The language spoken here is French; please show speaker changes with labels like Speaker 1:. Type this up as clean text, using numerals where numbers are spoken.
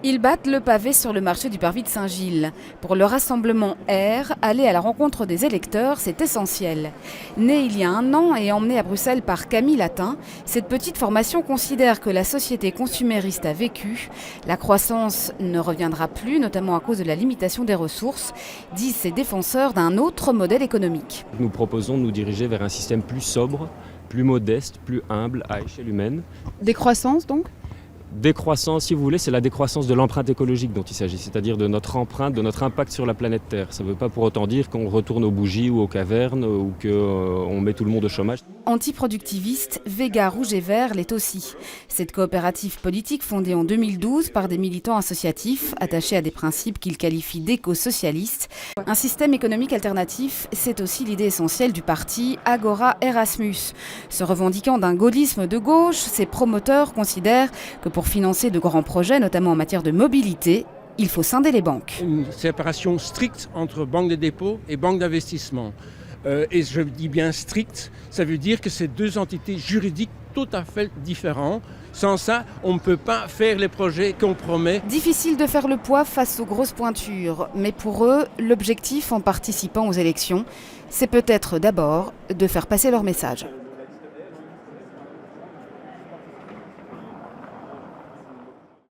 Speaker 1: Ils battent le pavé sur le marché du Parvis de Saint-Gilles. Pour le rassemblement R, aller à la rencontre des électeurs, c'est essentiel. Née il y a 1 an et emmenée à Bruxelles par Camille Latin, cette petite formation considère que la société consumériste a vécu. La croissance ne reviendra plus, notamment à cause de la limitation des ressources, disent ses défenseurs d'un autre modèle économique.
Speaker 2: Nous proposons de nous diriger vers un système plus sobre, plus modeste, plus humble, à échelle humaine.
Speaker 1: Décroissance donc ?
Speaker 2: Décroissance, si vous voulez, c'est la décroissance de l'empreinte écologique dont il s'agit, c'est-à-dire de notre empreinte, de notre impact sur la planète Terre. Ça ne veut pas pour autant dire qu'on retourne aux bougies ou aux cavernes ou qu'on met tout le monde au chômage.
Speaker 1: Antiproductiviste, Vega Rouge et Vert l'est aussi. Cette coopérative politique fondée en 2012 par des militants associatifs attachés à des principes qu'ils qualifient d'éco-socialistes. Un système économique alternatif, c'est aussi l'idée essentielle du parti Agora Erasmus. Se revendiquant d'un gaullisme de gauche, ses promoteurs considèrent que pour financer de grands projets, notamment en matière de mobilité, il faut scinder les banques.
Speaker 3: Une séparation stricte entre banque de dépôt et banque d'investissement. Et je dis bien stricte, ça veut dire que c'est 2 entités juridiques tout à fait différentes. Sans ça, on ne peut pas faire les projets qu'on promet.
Speaker 1: Difficile de faire le poids face aux grosses pointures, mais pour eux, l'objectif en participant aux élections, c'est peut-être d'abord de faire passer leur message.